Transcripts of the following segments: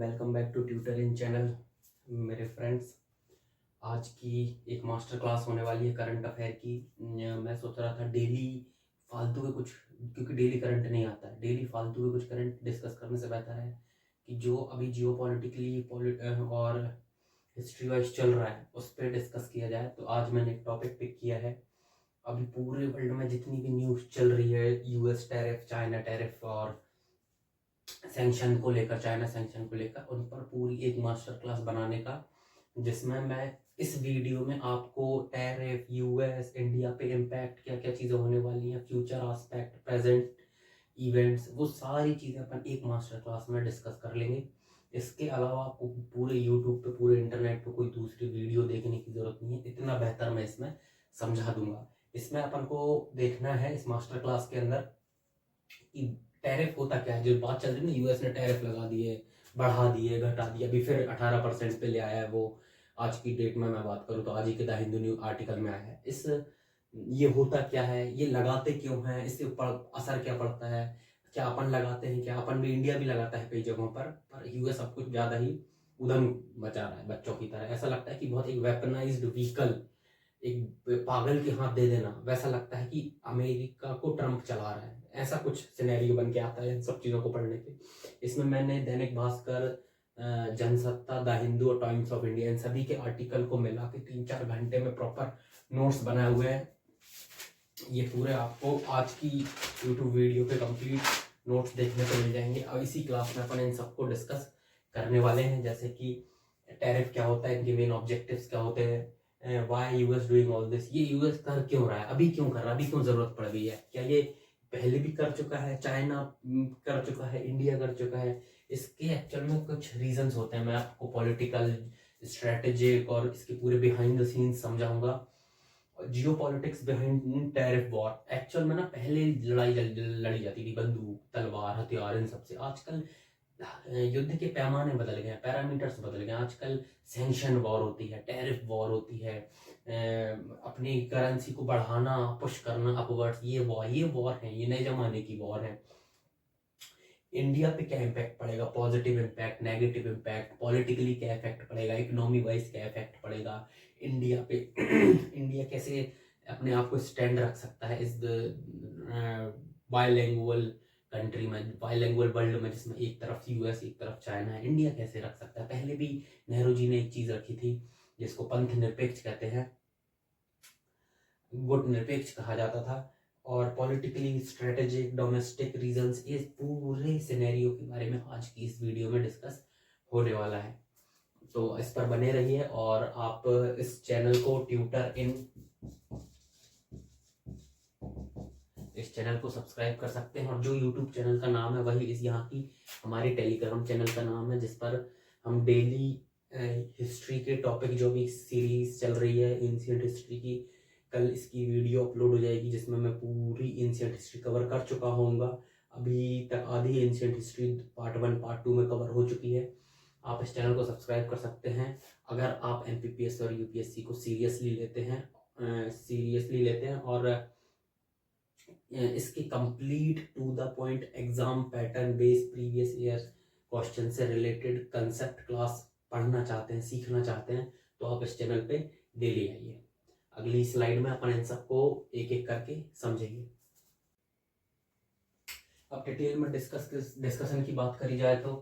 Welcome back to tutor in channel. मेरे friends, आज की एक मास्टर क्लास होने वाली है करंट अफेयर की। मैं सोच रहा था डेली फालतू के कुछ, क्योंकि डेली करंट नहीं आता है, डेली फालतू के कुछ करंट डिस्कस करने से बेहतर है कि जो अभी जियो पॉलिटिकली और हिस्ट्री वाइज चल रहा है उस पर डिस्कस किया जाए। तो आज मैंने एक टॉपिक पिक किया है। अभी पूरे वर्ल्ड में जितनी भी न्यूज़ चल रही है, यूएस टैरिफ, चाइना टैरिफ और सैंक्शन को लेकर, चाइना सैंक्शन को लेकर, उन पर पूरी एक मास्टर क्लास बनाने का, जिसमें मैं इस वीडियो में आपको टैरिफ, यूएस, इंडिया पे इम्पैक्ट, क्या क्या चीज़ें होने वाली हैं, फ्यूचर एस्पेक्ट, प्रेजेंट इवेंट्स, वो सारी चीज़ें अपन एक मास्टर क्लास में डिस्कस कर लेंगे। इसके अलावा आपको पूरे यूट्यूब पे, पूरे इंटरनेट पे कोई दूसरी वीडियो देखने की ज़रूरत नहीं है, इतना बेहतर मैं इसमें समझा दूंगा। इसमें अपन को देखना है इस मास्टर क्लास के अंदर कि टैरिफ होता क्या है। जो बात चल रही है ना, यूएस ने टैरिफ लगा दिए, बढ़ा दिए, घटा दिया, अभी फिर 18% पे ले आया है वो। आज की डेट में मैं बात करूँ तो आज ही के द हिंदू न्यूज आर्टिकल में आया है। ये होता क्या है, ये लगाते क्यों हैं, इससे असर क्या पड़ता है, क्या अपन लगाते हैं, क्या अपन भी, इंडिया भी लगाता है कई जगहों पर यूएस सब कुछ ज़्यादा ही उधम मचा रहा है बच्चों की तरह। ऐसा लगता है कि बहुत एक वेपनाइज्ड व्हीकल एक पागल के हाथ दे देना, वैसा लगता है कि अमेरिका को ट्रम्प चला रहा है। ऐसा कुछ सिनेरियो बन के आता है इन सब चीज़ों को पढ़ने पे। इसमें मैंने दैनिक भास्कर, जनसत्ता, द हिंदू और टाइम्स ऑफ इंडिया, इन सभी के आर्टिकल को मिला के 3-4 घंटे में प्रॉपर नोट्स बनाए हुए हैं। ये पूरे आपको आज की यूट्यूब वीडियो पे कंप्लीट नोट्स देखने को मिल जाएंगे। अब इसी क्लास में अपन इन सबको डिस्कस करने वाले हैं, जैसे कि टैरिफ क्या होता है, इनके मेन ऑब्जेक्टिव्स क्या होते हैं, why US doing all this, ये यूएस कर क्यों रहा है, अभी क्यों कर रहा है, अभी क्यों जरूरत पड़ गई है, क्या ये पहले भी कर चुका है, चाइना कर चुका है, इंडिया कर चुका है। इसके एक्चुअल में कुछ रीजंस होते हैं, मैं आपको पॉलिटिकल, स्ट्रेटेजिक और इसके पूरे बिहाइंड द सीन्स समझाऊंगा। जियो politics behind tariff war, actual में ना पहले लड़ाई लड़ी जाती थी बंदूक, तलवार, हथियार, इन सबसे। आजकल युद्ध के पैमाने बदल गए हैं, पैरामीटर्स बदल गए हैं। आजकल सैंक्शन वॉर होती है, टैरिफ वॉर होती है, अपनी करेंसी को बढ़ाना, पुश करना अपवर्ड्स, ये वॉर है, ये नए जमाने की वॉर है। इंडिया पे क्या इम्पैक्ट पड़ेगा, positive impact, negative impact, politically क्या इफेक्ट पड़ेगा, इकोनॉमी वाइज क्या इफेक्ट पड़ेगा इंडिया पे इंडिया कैसे अपने आप को स्टैंड रख सकता है इस बाइलिंगुअल कंट्री में, बाइलिंगुअल वर्ल्ड में, जिसमें एक तरफ यूएस एक तरफ चाइना है, इंडिया कैसे रख सकता है। पहले भी नेहरू जी ने एक चीज रखी थी जिसको पंथ निरपेक्ष कहते हैं, गुट निरपेक्ष कहा जाता था। और पॉलिटिकली, स्ट्रेटेजिक, डोमेस्टिक रीजंस, इस पूरे सिनेरियो के बारे में आज की इस वीडियो में डिस्कस होने वाला है। तो इस पर बने रहिए और आप इस चैनल को इस चैनल को सब्सक्राइब कर सकते हैं। और जो यूट्यूब चैनल का नाम है वही इस यहाँ की हमारी टेलीग्राम चैनल का नाम है, जिस पर हम डेली हिस्ट्री के टॉपिक, जो भी सीरीज चल रही है एंशिएंट हिस्ट्री की, कल इसकी वीडियो अपलोड हो जाएगी जिसमें मैं पूरी एंशिएंट हिस्ट्री कवर कर चुका होऊंगा। अभी तक आधी एंशिएंट हिस्ट्री पार्ट 1 पार्ट 2 में कवर हो चुकी है। आप इस चैनल को सब्सक्राइब कर सकते हैं अगर आप एमपीपीएस और यूपीएससी को सीरियसली लेते हैं और इसके complete to the point exam pattern based previous year question से रिलेटेड कंसेप्ट क्लास पढ़ना चाहते हैं, सीखना चाहते हैं, तो आप इस चैनल पे डेली आइए। अगली स्लाइड में अपन इन सबको एक एक करके समझेंगे। अब डिटेल में डिस्कशन की बात करी जाए तो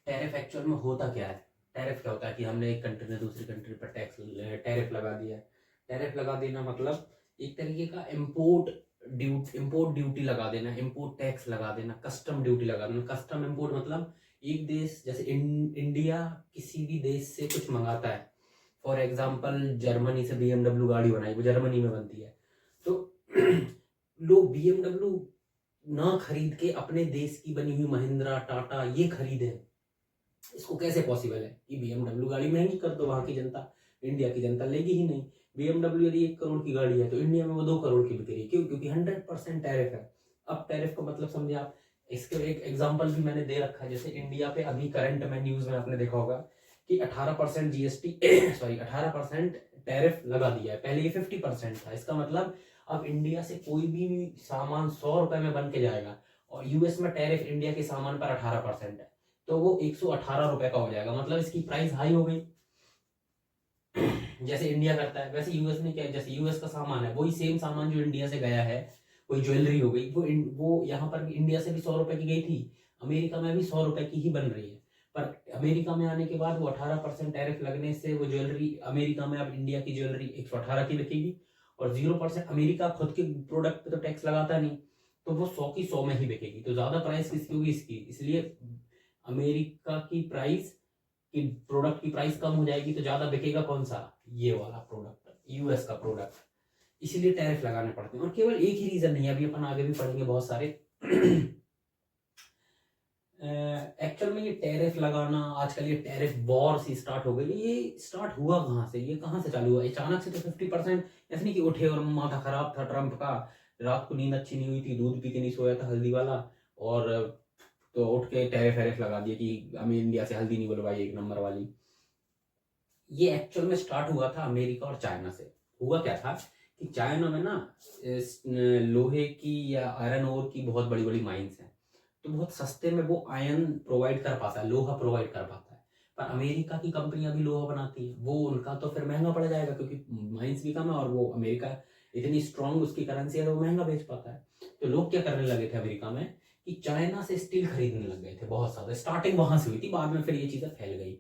टैरिफ एक्चुअल में होता क्या है। टैरिफ क्या होता है कि हमने एक कंट्री ने दूसरी कंट्री पर टैरिफ लगा दिया है। टैरिफ लगा देना मतलब एक तरीके का इम्पोर्ट ड्यूटी लगा देना, इम्पोर्ट टैक्स लगा देना, कस्टम ड्यूटी लगा देना। कस्टम इम्पोर्ट मतलब एक देश, जैसे इंडिया किसी भी देश से कुछ मंगाता है, फॉर एग्जाम्पल जर्मनी से BMW गाड़ी बनाई, वो जर्मनी में बनती है, तो लोग BMW ना खरीद के अपने देश की बनी हुई महिंद्रा, टाटा ये खरीदे। इसको कैसे पॉसिबल है कि BMW गाड़ी महंगी कर दो, वहां की जनता, इंडिया की जनता लेगी ही नहीं। BMW यदि 1 करोड़ की गाड़ी है तो इंडिया में वो 2 करोड़ की बिक रही है, क्यों? क्योंकि 100% टैरिफ है। अब टैरिफ का मतलब समझे आप, इसके एक एग्जाम्पल भी मैंने दे रखा है। जैसे इंडिया पे अभी करंट में न्यूज में आपने देखा होगा कि 18% जीएसटी 18% टैरिफ लगा दिया है। पहले ये 50% था। इसका मतलब अब इंडिया से कोई भी सामान 100 रुपए में बन के जाएगा, और यूएस में टैरिफ इंडिया के सामान पर 18% है। तो वो 118 रुपए का हो जाएगा, मतलब इसकी प्राइस हाई हो गई। जैसे इंडिया करता है वैसे यूएस ने क्या, जैसे यूएस का सामान है वही सेम सामान जो इंडिया से गया है, कोई ज्वेलरी हो गई, वो यहाँ पर इंडिया से भी 100 रुपए की गई थी, अमेरिका में भी 100 रुपए की ही बन रही है। पर अमेरिका में आने के बाद वो 18% टैरिफ लगने से वो ज्वेलरी अमेरिका में अब इंडिया की ज्वेलरी 118 की बिकेगी, और 0% अमेरिका खुद के प्रोडक्ट पे तो टैक्स लगाता नहीं, तो वो 100 की 100 में ही बिकेगी। तो ज्यादा प्राइस किसकी होगी? इसकी। इसलिए अमेरिका की प्राइस कि प्रोडक्ट की प्राइस कम हो जाएगी तो ज्यादा बिकेगा कौन सा? ये वाला प्रोडक्ट, यूएस का प्रोडक्ट। इसीलिए टैरिफ लगाने पड़ते हैं, और केवल एक ही रीजन नहीं है, अभी अपन आगे भी पढ़ेंगे बहुत सारे। एक्चुअल में ये टैरिफ लगाना आजकल, ये टैरिफ वॉर से स्टार्ट हो गई। ये स्टार्ट हुआ कहाँ से? ये कहाँ से चालू हुआ? अचानक से तो 50%, ऐसे नहीं कि उठे और माथा खराब था ट्रम्प का, रात को नींद अच्छी नहीं हुई थी, दूध पी के नहीं सोया था हल्दी वाला, और तो उठ के टैरिफ वैरिफ लगा दिया कि हमें इंडिया से हल्दी नहीं बुलवाई 1 नंबर वाली। ये एक्चुअल में स्टार्ट हुआ था अमेरिका और चाइना से। हुआ क्या था कि चाइना में ना लोहे की या आयरन ओर की बहुत बड़ी बड़ी माइंस हैं, तो बहुत सस्ते में वो आयरन प्रोवाइड कर पाता है, लोहा प्रोवाइड कर पाता है। पर अमेरिका की कंपनियां भी लोहा बनाती है, वो उनका तो फिर महंगा पड़ जाएगा, क्योंकि माइंस भी कम है और वो अमेरिका इतनी स्ट्रांग उसकी करेंसी है तो वो महंगा बेच पाता है। तो लोग क्या करने लगे थे अमेरिका में कि चाइना से स्टील खरीदने लग गए थे बहुत ज्यादा। स्टार्टिंग वहां से हुई थी, बाद में फिर ये चीजें फैल गई।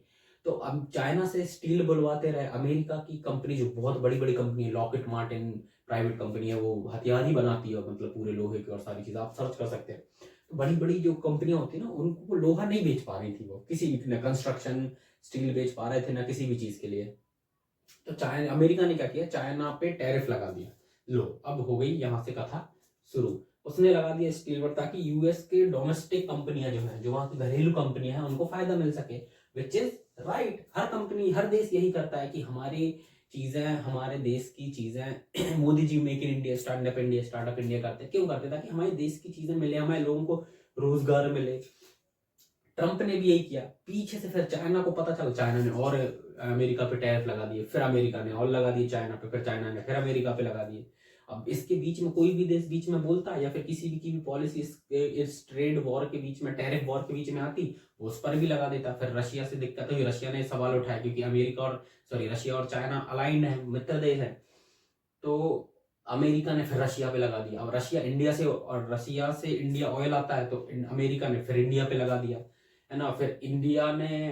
तो अब चाइना से स्टील बुलवाते रहे। अमेरिका की कंपनी जो बहुत बड़ी बड़ी कंपनी है, लॉकहीड मार्टिन प्राइवेट कंपनी है, वो हथियार ही बनाती है, मतलब पूरे लोहे की और सारी चीजें आप सर्च कर सकते हैं। तो बड़ी बड़ी जो कंपनियां होती है ना, उनको लोहा नहीं बेच पा रही थी, वो किसी भी, न कंस्ट्रक्शन स्टील बेच पा रहे थे ना किसी भी चीज के लिए। तो चाइना, अमेरिका ने क्या किया, चाइना पे टैरिफ लगा दिया। लो अब हो गई यहाँ से कथा शुरू। उसने लगा दिया स्टील पर, ताकि यूएस के डोमेस्टिक कंपनियां जो है, जो वहां की घरेलू कंपनियां हैं, उनको फायदा मिल सके, विच इज राइट। हर कंपनी, हर देश यही करता है कि हमारी चीजें, हमारे देश की चीजें Modi ji make in India, startup India करते हैं। क्यों करते हैं? ताकि हमारे देश की चीजें मिले, हमारे लोगों को रोजगार मिले। ट्रंप ने भी यही किया पीछे से। फिर चाइना को पता चला, चाइना ने और अमेरिका पे टैरिफ लगा दिए, फिर अमेरिका ने और लगा दिए चाइना पे, फिर चाइना ने फिर अमेरिका पे लगा दिए। अब इसके बीच में कोई भी देश बीच में बोलता है, या फिर किसी भी की भी पॉलिसी इस ट्रेड वॉर के बीच में, टैरिफ वॉर के बीच में आती, वो उस पर भी लगा देता। फिर रशिया से दिक्कत हुई, रशिया ने सवाल उठाया, क्योंकि अमेरिका और रशिया और चाइना अलाइंड है, मित्र देश है। तो अमेरिका ने फिर रशिया पे लगा दिया। अब रशिया इंडिया से, और रशिया से इंडिया ऑयल आता है, तो अमेरिका ने फिर इंडिया पे लगा दिया, है ना। फिर इंडिया ने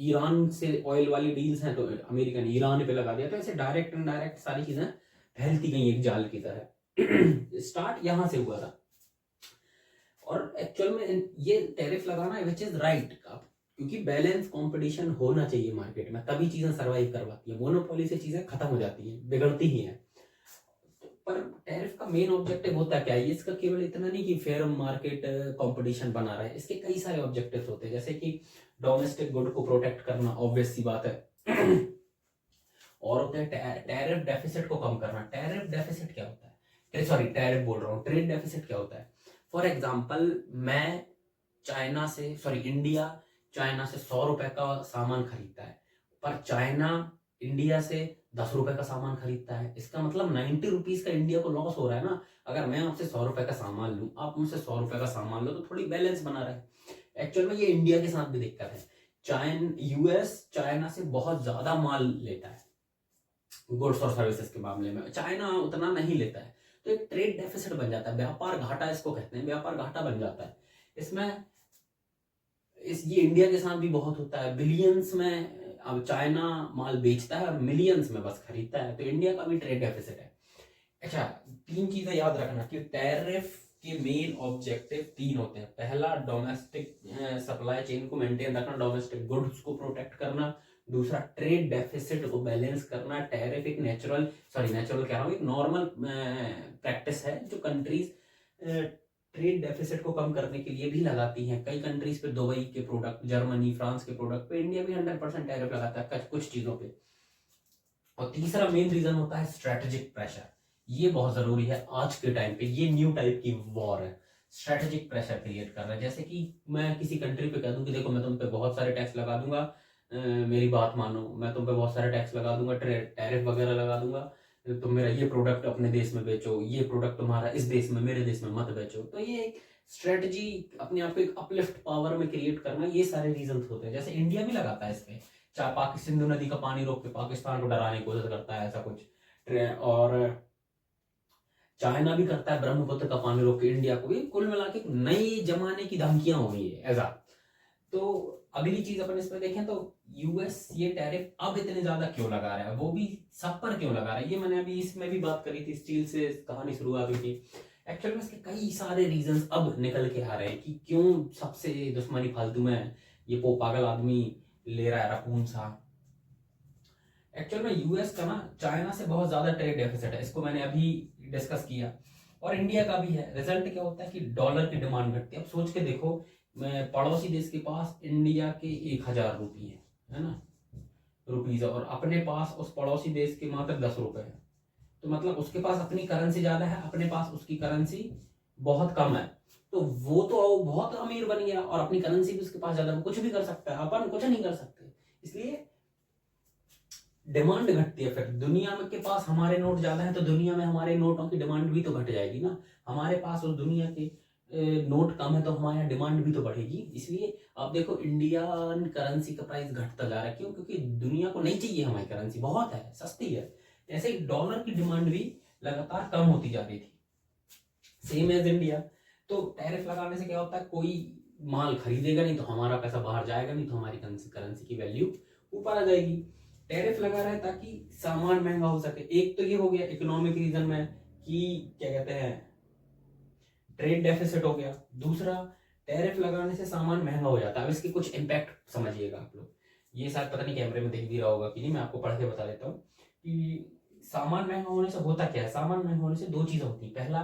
ईरान से ऑयल वाली डील्स हैं, तो अमेरिका ने ईरान पे लगा दिया। तो ऐसे डायरेक्ट एंड डायरेक्ट सारी चीजें फैलती गई एक जाल की तरह। स्टार्ट यहां से हुआ था। और एक्चुअल में ये टैरिफ लगाना विच इज राइट, क्योंकि बैलेंस कंपटीशन होना चाहिए मार्केट में, तभी चीजें सरवाइव कर पाती है। मोनोपोली से चीजें खत्म हो जाती हैं, बिगड़ती ही हैं। पर टैरिफ का मेन ऑब्जेक्टिव होता क्या है? इसका केवल इतना नहीं कि फेयर मार्केट कंपटीशन बना रहा है, इसके कई सारे ऑब्जेक्टिव्स होते हैं, जैसे कि डोमेस्टिक गुड को प्रोटेक्ट करना, ऑब्वियस सी बात है। और होते हैं टैरिफ डेफिसिट को कम करना। टैरिफ डेफिसिट क्या होता है? सॉरी, टैरिफ बोल रहा हूँ, ट्रेड डेफिसिट क्या होता है? फॉर एग्जाम्पल, मैं चाइना से, इंडिया चाइना से 100 रुपए का सामान खरीदता है, पर चाइना इंडिया से 10 रुपए का सामान खरीदता है। इसका मतलब 90 रुपीज का इंडिया को लॉस हो रहा है ना। अगर मैं आपसे 100 रुपए का सामान लूं, आप मुझसे 100 रुपए का सामान लो, तो थोड़ी बैलेंस बना रहे। एक्चुअल में ये इंडिया के साथ भी दिक्कत है। यूएस चाइना से बहुत ज्यादा माल लेता है गुड्स और सर्विसेज के मामले में, चाइना उतना नहीं लेता है। तो एक ट्रेड डेफिसिट बन जाता है, व्यापार घाटा इसको कहते हैं, व्यापार घाटा बन जाता है। इसमें ये इंडिया के साथ भी बहुत होता है। बिलियंस में अब चाइना माल बेचता है और मिलियंस में बस खरीदता है, तो इंडिया का भी ट्रेड डेफिसिट है। अच्छा, 3 चीजें याद रखना कि टैरिफ के मेन ऑब्जेक्टिव 3 होते हैं। पहला, डोमेस्टिक सप्लाई चेन को मेंटेन रखना, डोमेस्टिक गुड्स को प्रोटेक्ट करना। दूसरा, ट्रेड डेफिसिट को बैलेंस करना। टैरिफ एक नेचुरल कह रहा हूँ, एक नॉर्मल प्रैक्टिस है जो कंट्रीज ट्रेड डेफिसिट को कम करने के लिए भी लगाती हैं। कई कंट्रीज पे, दुबई के प्रोडक्ट, जर्मनी, फ्रांस के प्रोडक्ट पे इंडिया भी 100% टैरिफ लगाता है कुछ चीजों पे। और तीसरा मेन रीजन होता है स्ट्रेटेजिक प्रेशर। ये बहुत जरूरी है आज के टाइम पे, ये न्यू टाइप की वॉर है, स्ट्रेटेजिक प्रेशर क्रिएट कर रहा है। जैसे कि मैं किसी कंट्री पे कह दूं कि देखो मैं तुम पे बहुत सारे टैक्स लगा दूंगा, मेरी बात मानो, मैं तुम पे बहुत सारे टैक्स लगा दूंगा, टैरिफ वगैरह लगा दूंगा, तुम मेरा ये प्रोडक्ट अपने देश में बेचो, ये प्रोडक्ट तुम्हारा इस देश में, मेरे देश में मत बेचो। तो ये स्ट्रेटजी अपने आप को एक अपलिफ्ट पावर में क्रिएट करना, ये सारे रीजन होते हैं। जैसे इंडिया भी लगाता है इस पे, चाहे पाकिस्तान सिंधु नदी का पानी रोक के पाकिस्तान को डराने की कोशिश करता है ऐसा कुछ, और चाइना भी करता है ब्रह्मपुत्र का पानी रोक के इंडिया को भी। कुल मिला के नई जमाने की धमकियां हो गई है ऐसा। तो अगली चीज अपन इस पर देखें तो यूएस ये टैरिफ अब इतने ज्यादा क्यों लगा रहा है, वो भी सब पर क्यों लगा रहा है, ये मैंने अभी इसमें भी बात करी थी, स्टील से कहानी शुरुआत हुई थी। एक्चुअल में इसके कई सारे रीजंस अब निकल के आ रहे हैं कि क्यों सबसे दुश्मनी फालतू में ये पागल आदमी ले रहा है रकून सा। एक्चुअल में यूएस का ना चाइना से बहुत ज्यादा ट्रेड डेफिसिट है, इसको मैंने अभी डिस्कस किया, और इंडिया का भी है। रिजल्ट क्या होता है कि डॉलर की डिमांड घटती है। अब सोच के देखो, मैं पड़ोसी देश के पास इंडिया के 1,000 रुपये है ना, रुपीज, और अपने पास उस पड़ोसी देश के मात्र 10 रुपए है। तो मतलब उसके पास अपनी करेंसी ज्यादा है, अपने पास उसकी करेंसी बहुत कम है। तो वो तो बहुत अमीर बन गया और अपनी करेंसी भी उसके पास ज्यादा, वो कुछ भी कर सकता है, अपन कुछ नहीं कर सकते। इसलिए डिमांड घटती है। फिर दुनिया में के पास हमारे नोट ज्यादा है तो दुनिया में हमारे नोटों की डिमांड भी तो घट जाएगी ना। हमारे पास उस दुनिया के नोट कम है तो हमारे यहाँ डिमांड भी तो बढ़ेगी। इसलिए आप देखो इंडियन करेंसी का प्राइस घटता जा रहा है। क्यों? क्योंकि दुनिया को नहीं चाहिए हमारी करेंसी, बहुत है, सस्ती है। ऐसे ही डॉलर की डिमांड भी लगातार कम होती जा रही थी, सेम एज इंडिया। तो टैरिफ लगाने से क्या होता है, कोई माल खरीदेगा नहीं तो हमारा पैसा बाहर जाएगा नहीं, तो हमारी करेंसी की वैल्यू ऊपर आ जाएगी। टैरिफ लगा रहा है ताकि सामान महंगा हो सके। एक तो ये हो गया इकोनॉमिक रीजन में कि क्या कहते हैं, ट्रेड डेफिसिट हो गया। दूसरा, टैरिफ लगाने से सामान महंगा हो जाता है। अब इसके कुछ इम्पैक्ट समझिएगा आप लोग, ये शायद पता नहीं कैमरे में दिख भी रहा होगा कि नहीं, मैं आपको पढ़ के बता देता हूँ कि सामान महंगा होने से होता क्या है। सामान महंगा होने से दो चीजें होती है। पहला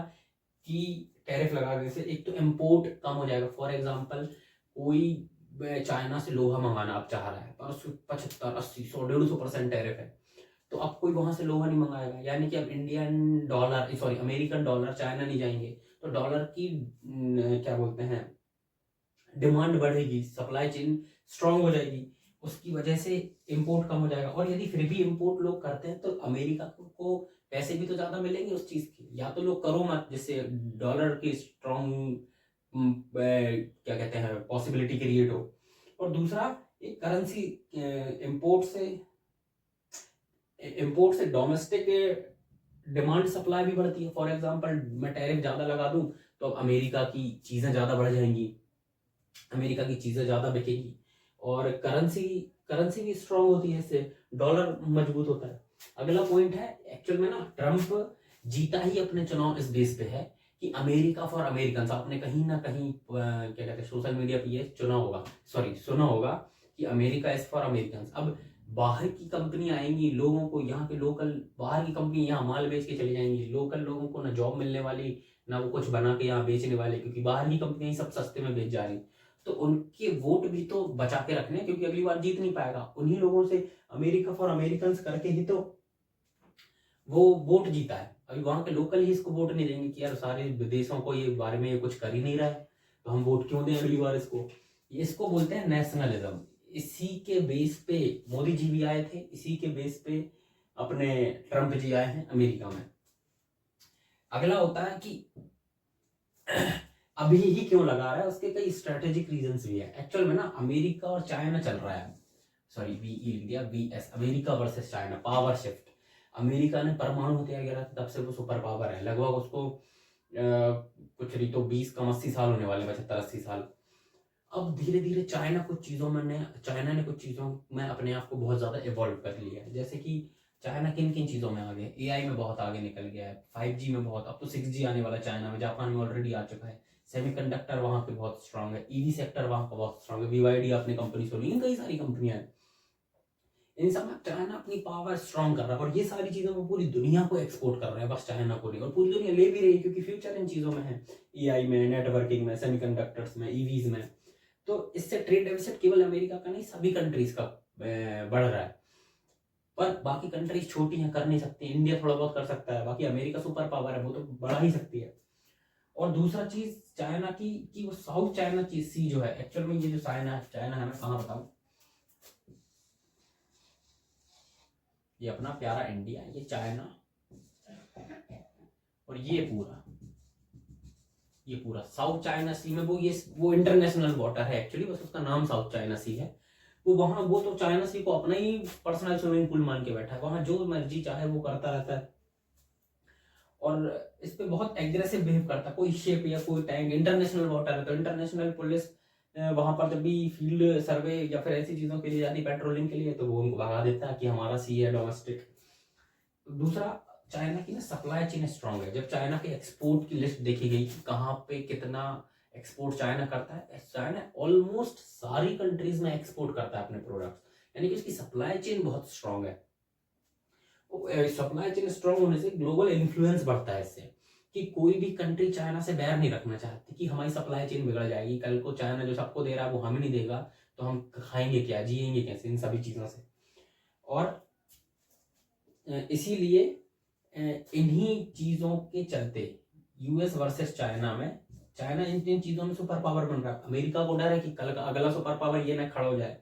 कि टैरिफ लगाने से एक तो इम्पोर्ट कम हो जाएगा। फॉर एग्जाम्पल, कोई चाइना से लोहा मंगाना अब चाह रहा है पर उसमें 75, 80, 100, 150% टैरिफ है, तो अब कोई वहां से लोहा नहीं मंगाएगा। यानी कि अब Indian dollar, sorry American dollar China नहीं जाएंगे, तो डॉलर की क्या बोलते हैं, डिमांड बढ़ेगी, सप्लाई चेन स्ट्रांग हो जाएगी। उसकी वजह से इंपोर्ट कम हो जाएगा। और यदि फिर भी इंपोर्ट लोग करते हैं तो अमेरिका को पैसे भी तो ज्यादा मिलेंगे उस चीज के। या तो लोग करो मत, जिससे डॉलर की स्ट्रांग क्या कहते हैं पॉसिबिलिटी क्रिएट हो। और दूसरा, एक करेंसी इंपोर्ट से डोमेस्टिक डिमांड सप्लाई भी बढ़ती है। फॉर एग्जांपल, मैं टैरिफ ज्यादा लगा दूं तो अब अमेरिका की चीजें ज्यादा बढ़ जाएंगी, अमेरिका की चीजें ज्यादा बिकेगी, और करेंसी करेंसी भी स्ट्रांग होती है, इससे डॉलर मजबूत होता है। अगला पॉइंट है, एक्चुअल में ना ट्रम्प जीता ही अपने चुनाव इस बेस पे है कि अमेरिका फॉर अमेरिकन। आपने कहीं ना कहीं क्या कहते हैं सोशल मीडिया पे ये सुना होगा कि अमेरिका इज फॉर अमेरिकन। अब बाहर की कंपनी आएंगी, लोगों को यहाँ के लोकल, बाहर की कंपनी यहाँ माल बेच के चली जाएंगी, लोकल लोगों को ना जॉब मिलने वाली, ना वो कुछ बना के यहाँ बेचने वाले, क्योंकि बाहर की कंपनियां सब सस्ते में बेच जा रही। तो उनके वोट भी तो बचा के रखने, क्योंकि अगली बार जीत नहीं पाएगा। उन्हीं लोगों से अमेरिका फॉर अमेरिकन करके ही तो वो वोट जीता है। अभी वहां के लोकल ही इसको वोट नहीं देंगे कि यार सारे विदेशों को ये बारे में ये कुछ कर ही नहीं रहा है, तो हम वोट क्यों दें अगली बार इसको। इसको बोलते हैं नेशनलिज्म। इसी के बेस पे मोदी जी भी आए थे, इसी के बेस पे अपने ट्रंप जी आए हैं अमेरिका में। अगला होता है कि अभी ही क्यों लगा रहा है, उसके कई स्ट्रेटेजिक रीजंस भी है। एक्चुअल में ना अमेरिका और चाइना चल रहा है, सॉरी वी लिख दिया, BS, America versus China, power shift. America ने परमाणु हथियार गिरा था, तब से वो सुपर पावर है। लगभग उसको कुछ नहीं तो 20 कम 80 साल होने वाले, 75-80 साल। अब धीरे धीरे चाइना ने कुछ चीजों में अपने आप को बहुत ज्यादा इवॉल्व कर लिया है। जैसे कि चाइना किन किन चीजों में आगे, एआई में बहुत आगे निकल गया है, 5G में बहुत, अब तो 6G आने वाला चाइना में, जापान में ऑलरेडी आ चुका है। सेमीकंडक्टर वहां पे बहुत स्ट्रांग है, ईवी सेक्टर वहां का बहुत स्ट्रांग है, बीवाईडी आपने कंपनी सुनी, कई सारी कंपनियां हैं। इन सब में चाइना अपनी पावर स्ट्रांग कर रहा है, और ये सारी चीजें वो पूरी दुनिया को एक्सपोर्ट कर रहा है, बस चाइना को नहीं। और पूरी दुनिया ले भी रही है, क्योंकि फ्यूचर इन चीजों में है, एआई में, नेटवर्किंग में, सेमीकंडक्टर्स में, ईवीज में। तो इससे ट्रेड डेफिसिट केवल अमेरिका का नहीं, सभी कंट्रीज का बढ़ रहा है। पर बाकी कंट्रीज छोटी हैं, कर नहीं सकती। इंडिया थोड़ा बहुत कर सकता है, बाकी अमेरिका सुपर पावर है, वो तो बढ़ा ही सकती है। और दूसरा चीज चाइना की कि वो साउथ चाइना चीज सी जो है, एक्चुअल में ये जो चाइना है, मैं कहाँ बताऊं, ये अपना प्यारा इंडिया, ये चाइना, और ये पूरा ये पूरा साउथ चाइना सी में वो इंटरनेशनल वाटर है एक्चुअली, बस उसका नाम साउथ चाइना सी है। वो तो चाइना सी को अपना ही पर्सनल स्विमिंग पूल मान के बैठा है, वहां जो मर्जी चाहे वो करता रहता है और इस पे बहुत एग्रेसिव बिहेव करता है। कोई शिप या कोई टैंक, इंटरनेशनल वाटर है तो इंटरनेशनल पुलिस वहां पर जब भी फील्ड सर्वे या फिर ऐसी चीजों के लिए जाती, पेट्रोलिंग के लिए, तो वो उनको भगा देता है कि हमारा सी है डोमेस्टिक। दूसरा, चाइना की ना सप्लाई चेन स्ट्रांग है। जब चाइना के एक्सपोर्ट की लिस्ट देखी गई कि कहाँ पे कितना एक्सपोर्ट चाइना करता है, चाइना ऑलमोस्ट सारी कंट्रीज में एक्सपोर्ट करता है अपने प्रोडक्ट्स, यानी कि इसकी सप्लाई चेन बहुत स्ट्रांग है। सप्लाई चेन स्ट्रांग होने से ग्लोबल इन्फ्लुएंस बढ़ता है इससे, कि कोई भी कंट्री चाइना से बैर नहीं रखना चाहती कि हमारी सप्लाई चेन बिगड़ जाएगी, कल को चाइना जो सबको दे रहा है वो हमें नहीं देगा तो हम खाएंगे क्या, जिएंगे कैसे इन सभी चीज़ों से। और इसीलिए इन्हीं चीज़ों के चलते यूएस वर्सेस चाइना में, चाइना इन चीज़ों में सुपर पावर बन रहा है। अमेरिका को डर है कि कल का अगला सुपर पावर ये ना खड़ा हो जाए,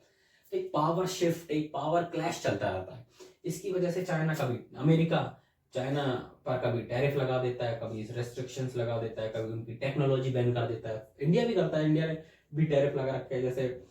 तो एक पावर शिफ्ट, एक पावर क्लैश चलता रहता है। इसकी वजह से अमेरिका चाइना पर कभी टैरिफ लगा देता है, कभी रेस्ट्रिक्शंस लगा देता है, कभी उनकी टेक्नोलॉजी बैन कर देता है। इंडिया भी करता है, इंडिया ने भी टैरिफ लगा रखे हैं। जैसे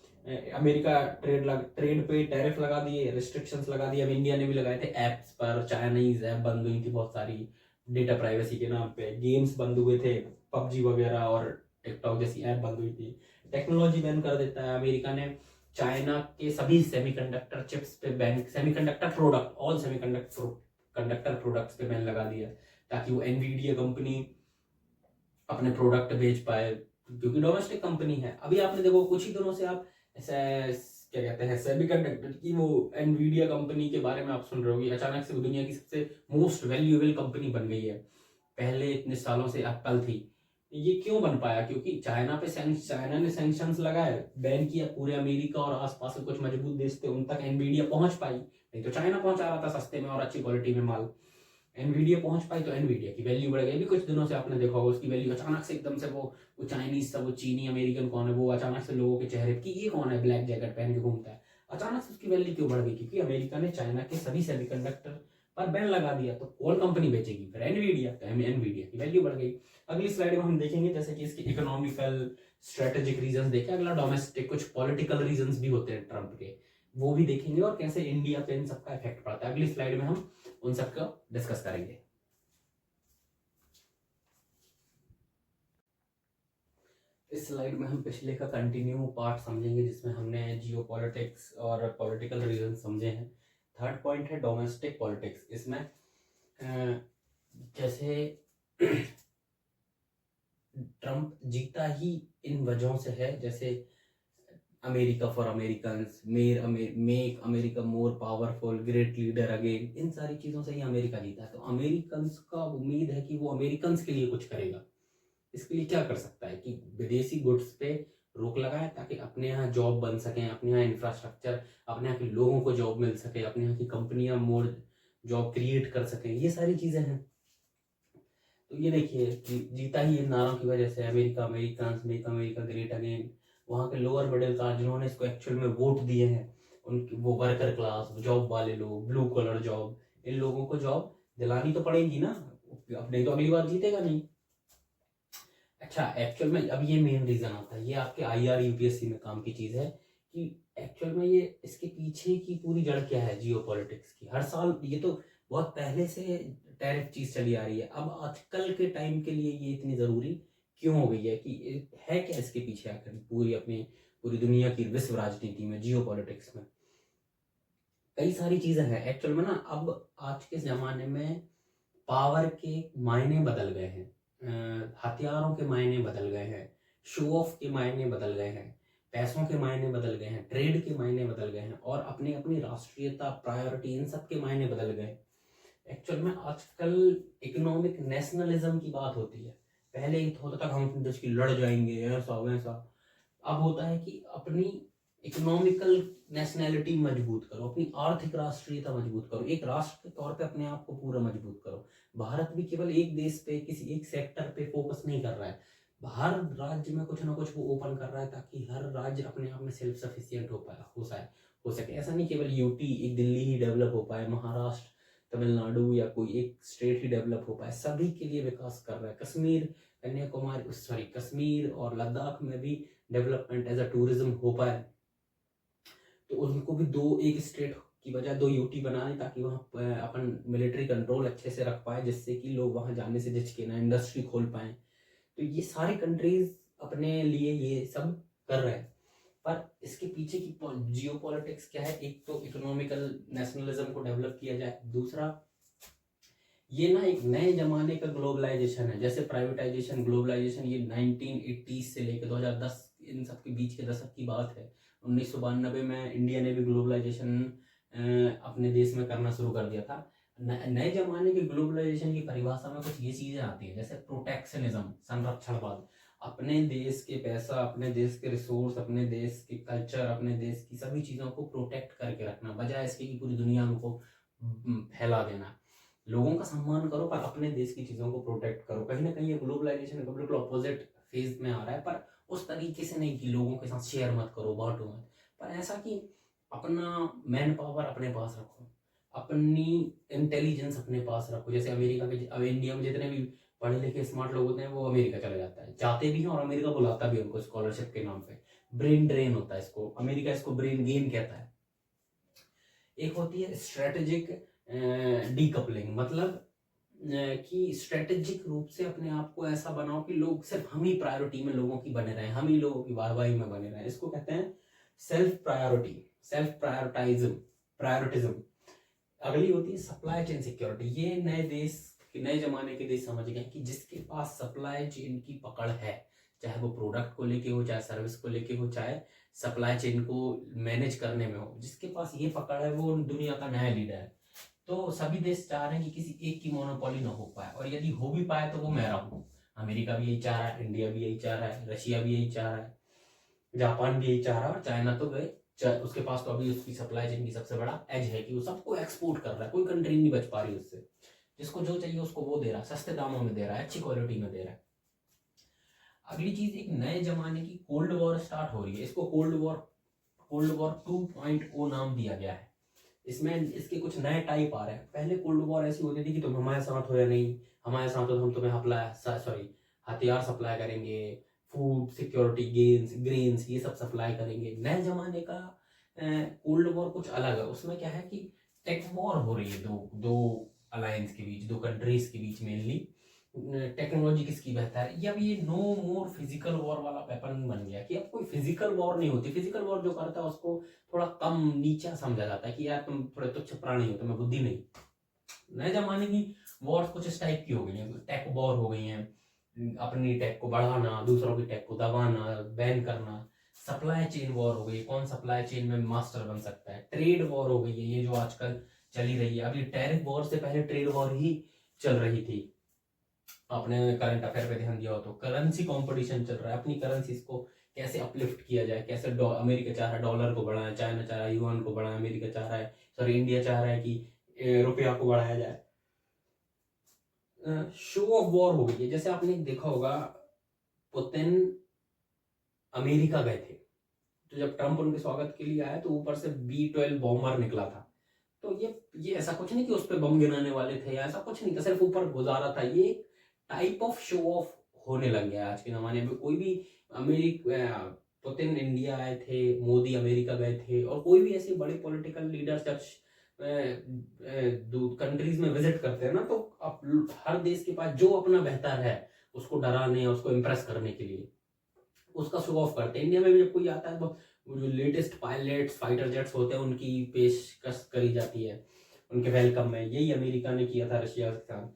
अमेरिका ट्रेड पे टैरिफ लगा दिए, रिस्ट्रिक्शंस लगा दिए। अब इंडिया ने भी लगाए थे ऐप्स पर, चाइनीज ऐप बंद हुई थी बहुत सारी डेटा प्राइवेसी के नाम पे, गेम्स बंद हुए थे, पबजी वगैरह और टिकटॉक जैसी ऐप बंद हुई थी। टेक्नोलॉजी बैन कर देता है अमेरिका ने। चाइना के सभी सेमीकंडक्टर चिप्स पे ban, semiconductor product, all semiconductor products पे बैन लगा दिया, ताकि वो एनवीडिया कंपनी अपने प्रोडक्ट बेच पाए, क्योंकि डोमेस्टिक कंपनी है। अभी आपने देखो कुछ ही दिनों से आप क्या कहते हैं, सेमीकंडक्टर की वो एनवीडिया कंपनी के बारे में आप सुन रहे होगी, अचानक से वो दुनिया की सबसे मोस्ट वैल्यूएबल कंपनी बन गई है। पहले इतने सालों से एप्पल थी। ये क्यों बन पाया? क्योंकि चाइना ने सैंक्शंस लगाए, बैन किया। पूरे अमेरिका और आसपास के कुछ मजबूत देश थे, उन तक एनवीडिया पहुंच पाई, नहीं तो चाइना पहुंचा रहा था सस्ते में और अच्छी क्वालिटी में माल। एनवीडिया पहुंच पाई तो एनवीडिया की वैल्यू बढ़ गई। अभी कुछ दिनों से आपने देखा होगा उसकी वैल्यू अचानक से एकदम से वो चाइनीज सा, वो चीनी अमेरिकन कौन है, वो अचानक से लोगों के चेहरे की ये कौन है ब्लैक जैकेट पहन के घूमता है, अचानक से उसकी वैल्यू क्यों बढ़ गई? क्योंकि अमेरिका ने चाइना के सभी सेमीकंडक्टर पर बैन लगा दिया। तो कौन कंपनी बेचेगी फिर? एनवीडिया। तो एनवीडिया की वैल्यू बढ़ गई। अगली स्लाइड में हम देखेंगे जैसे कि इसके इकोनॉमिकल स्ट्रेटेजिक रीजन देखें, अगला डोमेस्टिक, कुछ पॉलिटिकल रीजन भी होते हैं ट्रंप के, वो भी देखेंगे और कैसे इंडिया पे इन सबका इफेक्ट पड़ता है। अगली स्लाइड में हम उन सबका डिस्कस करेंगे। इस स्लाइड में हम पिछले का कंटिन्यू पार्ट समझेंगे, जिसमें हमने जियो पॉलिटिक्स और पॉलिटिकल रीजन समझे हैं। थर्ड पॉइंट है डोमेस्टिक पॉलिटिक्स। इसमें जैसे ट्रंप जीता ही इन वजहों से है, जैसे America for Americans, make America more powerful, great leader again, इन सारी चीज़ों से ही अमेरिका जीता है। तो अमेरिकन्स का उम्मीद है कि वो अमेरिकन्स के लिए कुछ करेगा। इसके लिए क्या कर सकता है कि विदेशी गुड्स पे रोक लगाए, ताकि अपने यहाँ जॉब बन सकें, अपने यहाँ इंफ्रास्ट्रक्चर, अपने यहाँ के लोगों को जॉब मिल सके, अपने यहाँ की कंपनियां मोर जॉब क्रिएट कर सकें। ये सारी चीज़ें हैं। तो ये देखिए कि जीता ही इन नारों की वजह से, America Americans, make America great again. वहाँ के लोअर मिडिल क्लास जिन्होंने इसको एक्चुअल में वोट दिए हैं, उनकी वो वर्कर क्लास, जॉब वाले लोग, ब्लू कॉलर जॉब, इन लोगों को जॉब दिलानी तो पड़ेगी ना, अब नहीं तो अगली बार जीतेगा नहीं। अच्छा, एक्चुअल में अब ये मेन रीजन आता है, ये आपके आईआर यूपीएससी में काम की चीज है कि एक्चुअल में ये इसके पीछे की पूरी जड़ क्या है जियो पॉलिटिक्स की। हर साल ये तो बहुत पहले से टैरिफ चीज चली आ रही है, अब आजकल के टाइम के लिए ये इतनी जरूरी क्यों हो गई है, कि है क्या इसके पीछे आखिर पूरी दुनिया की विश्व राजनीति में, जियो पॉलिटिक्स में कई सारी चीजें हैं एक्चुअल में ना। अब आज के जमाने में पावर के मायने बदल गए हैं, हथियारों के मायने बदल गए हैं, शो ऑफ के मायने बदल गए हैं, पैसों के मायने बदल गए हैं, ट्रेड के मायने बदल गए हैं, और अपनी अपनी राष्ट्रीयता, प्रायोरिटी, इन सब के मायने बदल गए। एक्चुअल में आजकल इकोनॉमिक नेशनलिज्म की बात होती है। पहले ही होता था हम अपने देश की लड़ जाएंगे, ऐसा वैसा। अब होता है कि अपनी इकोनॉमिकल नेशनैलिटी मजबूत करो, अपनी आर्थिक राष्ट्रीयता मजबूत करो, एक राष्ट्र के तौर पे अपने आप को पूरा मजबूत करो। भारत भी केवल एक देश पे, किसी एक सेक्टर पे फोकस नहीं कर रहा है, हर राज्य में कुछ ना कुछ वो ओपन कर रहा है, ताकि हर राज्य अपने आप में सेल्फ सफिशिएंट हो सके। ऐसा नहीं केवल यूटी, एक दिल्ली ही डेवलप हो पाए, महाराष्ट्र तमिलनाडु या कोई एक स्टेट ही डेवलप हो पाए, सभी के लिए विकास कर रहा है। कश्मीर, कन्याकुमारी, सॉरी, कश्मीर और लद्दाख में भी डेवलपमेंट एज अ टूरिज्म हो पाए, तो उनको भी दो, एक स्टेट की बजाय 2 यूटी बनाए, ताकि वहाँ अपन मिलिट्री कंट्रोल अच्छे से रख पाए, जिससे कि लोग वहाँ जाने से झिझके ना, इंडस्ट्री खोल पाए। तो ये सारी कंट्रीज अपने लिए ये सब कर रहे हैं, पर इसके पीछे की जियो पॉलिटिक्स क्या है? एक तो इकोनॉमिकल नेशनलिज्म को डेवलप किया जाए, दूसरा ये ना एक नए जमाने का ग्लोबलाइजेशन है, जैसे प्राइवेटाइजेशन, ग्लोबलाइजेशन, ये 1980 से लेकर 2010 इन सब के बीच के दशक की बात है। 1992 में इंडिया ने भी ग्लोबलाइजेशन अपने देश में करना शुरू कर दिया था। नए जमाने के ग्लोबलाइजेशन की परिभाषा में कुछ ये चीजें आती है, जैसे प्रोटेक्शनिज्म, संरक्षणवाद, अपने देश के पैसा, अपने देश के रिसोर्स, अपने देश के कल्चर, अपने देश की सभी चीजों को प्रोटेक्ट करके रखना, बजाय इसके कि पूरी दुनिया को फैला देना। लोगों का सम्मान करो, पर अपने देश की चीजों को प्रोटेक्ट करो। कहीं ना कहीं ये ग्लोबलाइजेशन का बिल्कुल ऑपोजिट फेज में आ रहा है, पर उस तरीके से नहीं कि लोगों के साथ शेयर मत करो, बांटो मत, पर ऐसा कि अपना मैन पावर अपने पास रखो, अपनी इंटेलिजेंस अपने पास रखो। जैसे अमेरिका के, अब इंडिया में जितने भी पढ़े लिखे स्मार्ट लोग होते हैं वो अमेरिका चले जाता है, जाते भी हैं, और अमेरिका बुलाता भी है उनको स्कॉलरशिप के नाम पे। ब्रेन ड्रेन होता है इसको, अमेरिका इसको ब्रेन गेन कहता है। एक होती है स्ट्रेटेजिक डीकपलिंग, मतलब कि स्ट्रेटेजिक रूप से अपने आप को ऐसा बनाओ कि लोग सिर्फ हम ही प्रायोरिटी में लोगों की बने रहें, हम ही लोगों की वाहवाही में बने रहें। इसको कहते हैं सेल्फ प्रायोरिटी, सेल्फ प्रायोरिटिज्म। अगली होती है सप्लाई चेन सिक्योरिटी। ये नए देश, नए जमाने के देश समझ गए कि जिसके पास सप्लाई चेन की पकड़ है, चाहे वो प्रोडक्ट को लेके हो, चाहे सर्विस को लेके हो, चाहे सप्लाई चेन को मैनेज करने में हो, जिसके पास ये पकड़ है वो दुनिया का नया लीडर है। तो सभी देश चाह रहे हैं कि किसी एक की मोनोपोली ना हो पाए, और यदि हो भी पाए तो वो मेरा हो। अमेरिका भी यही चाह रहा है, इंडिया भी यही चाह रहा है, रशिया भी यही चाह रहा है, जापान भी यही चाह रहा है, और चाइना तो गए, उसके पास तो अभी उसकी सप्लाई चेन की सबसे बड़ा एज है कि वो सबको एक्सपोर्ट कर रहा है, कोई कंट्री नहीं बच पा रही उससे। जिसको जो चाहिए उसको वो दे रहा है, सस्ते दामों में दे रहा है, अच्छी क्वालिटी में दे रहा है। अगली चीज, एक नए जमाने की कोल्ड वॉर स्टार्ट हो रही है। इसको कोल्ड वॉर 2.0 नाम दिया गया है। इसमें इसके कुछ नए टाइप आ रहे हैं। पहले कोल्ड वॉर ऐसी होती थी कि तुम हमारे साथ हो या नहीं, हमारे साथ हो तो हम तुम्हें हथियार सप्लाई करेंगे, फूड सिक्योरिटी, ग्रेन्स ये सब सप्लाई करेंगे। नए जमाने का कोल्ड वॉर कुछ अलग है। उसमें क्या है कि टेक वॉर हो रही है, दो दो अलायंस के बीच, दो कंट्रीज के बीच मेनली। टेक्नोलॉजी किसकी बेहतर है, या ये नो मोर फिजिकल वॉर वाला पैटर्न बन गया कि अब कोई फिजिकल वॉर नहीं होती। फिजिकल वॉर जो करता है उसको थोड़ा कम नीचा समझा जाता है कि यार तुम थोड़े तुच्छ प्राणी हो, तुम्हें बुद्धि नहीं। नए जमाने की वॉर्स कुछ इस टाइप की हो गई हैं, टेक वॉर हो गई हैं, अपनी टेक को बढ़ाना, दूसरों की टेक को दबाना, बैन करना। सप्लाई चेन वॉर हो गई, कौन सप्लाई चेन में मास्टर बन सकता है। ट्रेड वॉर हो गई है, ये जो आजकल चली रही है। अभी टैरिफ वॉर से पहले ट्रेड वॉर ही चल रही थी। आपने करंट अफेयर पे ध्यान दिया हो तो करेंसी कंपटीशन चल रहा है, अपनी करेंसी को कैसे अपलिफ्ट किया जाए, कैसे अमेरिका चाह रहा है डॉलर को बढ़ाए, चाइना चाह रहा है युआन को बढ़ाए, अमेरिका चाह रहा है, सॉरी इंडिया चाह रहा है कि रुपया को बढ़ाया जाए। शो ऑफ वॉर हो गई है। जैसे आपने देखा होगा, पुतिन अमेरिका गए थे, तो जब ट्रंप उनके स्वागत के लिए आया तो ऊपर से B-12 बॉम्बर निकला था। तो ये ऐसा कुछ नहीं कि उस पर बम गिराने वाले थे, या ऐसा कुछ नहीं था, सिर्फ ऊपर गुजारा था। ये टाइप ऑफ शो ऑफ होने लग गया आज के जमाने में। कोई भी पुतिन इंडिया आए थे, मोदी अमेरिका गए थे, और कोई भी ऐसे बड़े पॉलिटिकल लीडर्स जब कंट्रीज में विजिट करते हैं ना, तो हर देश के पास जो अपना बेहतर है उसको डराने, उसको इम्प्रेस करने के लिए उसका शो ऑफ करते हैं। इंडिया में भी जब कोई आता है तो जो लेटेस्ट पायलट्स, फाइटर जेट्स होते हैं उनकी पेशकश करी जाती है उनके वेलकम में। यही अमेरिका ने किया था रशिया के साथ।